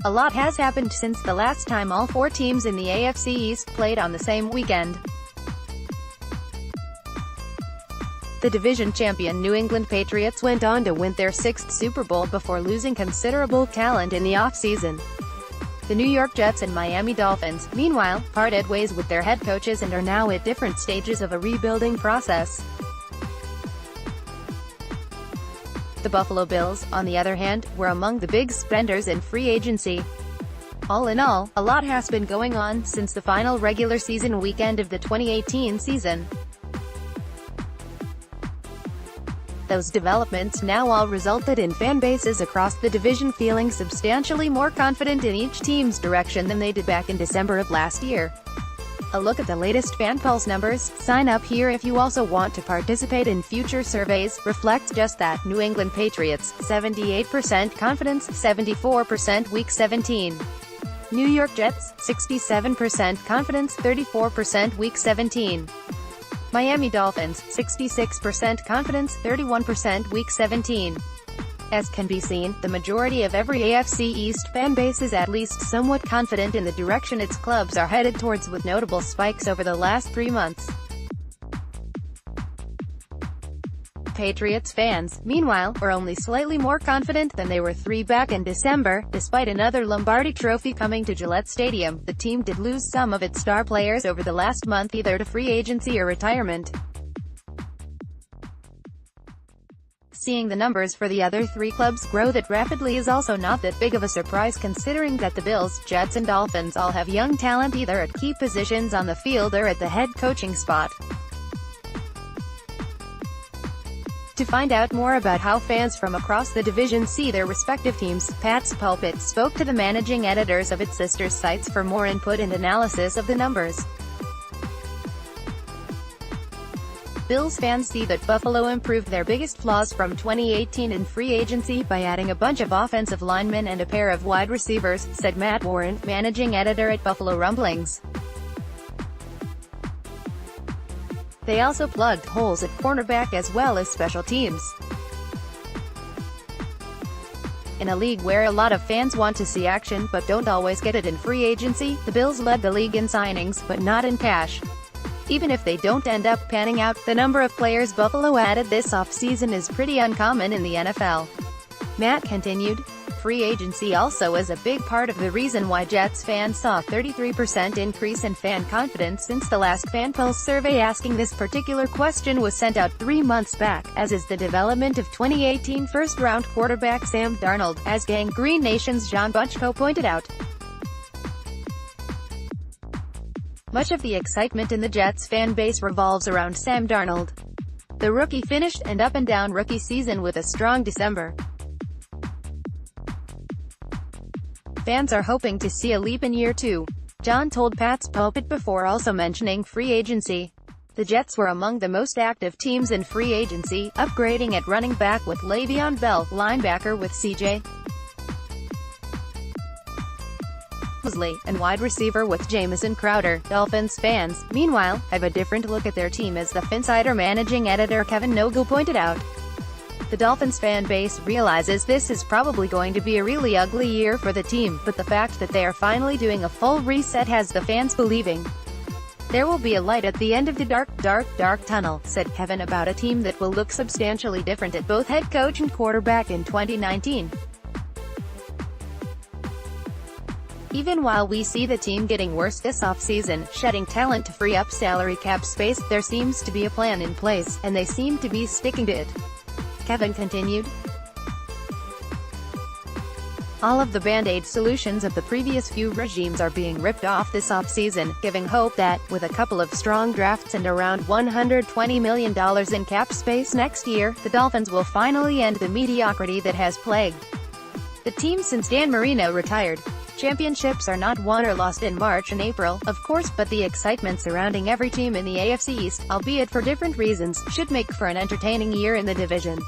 A lot has happened since the last time all four teams in the AFC East played on the same weekend. The division champion New England Patriots went on to win their sixth Super Bowl before losing considerable talent in the offseason. The New York Jets and Miami Dolphins, meanwhile, parted ways with their head coaches and are now at different stages of a rebuilding process. The Buffalo Bills, on the other hand, were among the big spenders in free agency. All in all, a lot has been going on since the final regular season weekend of the 2018 season. Those developments now all resulted in fan bases across the division feeling substantially more confident in each team's direction than they did back in December of last year. A look at the latest fan pulse numbers. Sign up here if you also want to participate in future surveys. Reflects just that. New England Patriots, 78% confidence, 74% Week 17. New York Jets, 67% confidence, 34% Week 17. Miami Dolphins, 66% confidence, 31% Week 17. As can be seen, the majority of every AFC East fan base is at least somewhat confident in the direction its clubs are headed towards, with notable spikes over the last 3 months. Patriots fans, meanwhile, were only slightly more confident than they were back in December. Despite another Lombardi Trophy coming to Gillette Stadium, the team did lose some of its star players over the last month, either to free agency or retirement. Seeing the numbers for the other three clubs grow that rapidly is also not that big of a surprise, considering that the Bills, Jets and Dolphins all have young talent either at key positions on the field or at the head coaching spot. To find out more about how fans from across the division see their respective teams, Pat's Pulpit spoke to the managing editors of its sister sites for more input and analysis of the numbers. Bills fans see that Buffalo improved their biggest flaws from 2018 in free agency by adding a bunch of offensive linemen and a pair of wide receivers, said Matt Warren, managing editor at Buffalo Rumblings. They also plugged holes at cornerback as well as special teams. In a league where a lot of fans want to see action but don't always get it in free agency, the Bills led the league in signings, but not in cash. Even if they don't end up panning out, the number of players Buffalo added this offseason is pretty uncommon in the NFL. Matt continued, free agency also is a big part of the reason why Jets fans saw a 33% increase in fan confidence since the last Fan Pulse survey asking this particular question was sent out 3 months back, as is the development of 2018 first-round quarterback Sam Darnold, as Gang Green Nation's John Bunchko pointed out. Much of the excitement in the Jets fan base revolves around Sam Darnold. The rookie finished an up-and-down rookie season with a strong December. Fans are hoping to see a leap in year 2. John told Pat's Pulpit before also mentioning free agency. The Jets were among the most active teams in free agency, upgrading at running back with Le'Veon Bell, linebacker with C.J. Mosley, and wide receiver with Jamison Crowder. Dolphins fans, meanwhile, have a different look at their team, as the Finsider managing editor Kevin Nagu pointed out. The Dolphins fan base realizes this is probably going to be a really ugly year for the team, but the fact that they are finally doing a full reset has the fans believing there will be a light at the end of the dark tunnel, said Kevin about a team that will look substantially different at both head coach and quarterback in 2019. Even while we see the team getting worse this offseason, shedding talent to free up salary cap space, there seems to be a plan in place, and they seem to be sticking to it. Kevin continued. All of the band-aid solutions of the previous few regimes are being ripped off this offseason, giving hope that, with a couple of strong drafts and around $120 million in cap space next year, the Dolphins will finally end the mediocrity that has plagued the team since Dan Marino retired. Championships are not won or lost in March and April, of course, but the excitement surrounding every team in the AFC East, albeit for different reasons, should make for an entertaining year in the division.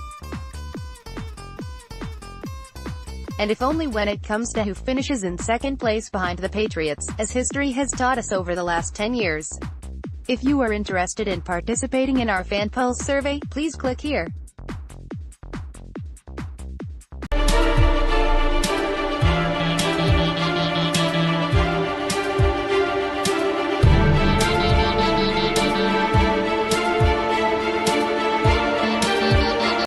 And if only when it comes to who finishes in second place behind the Patriots, as history has taught us over the last 10 years. If you are interested in participating in our Fan Pulse survey, please click here.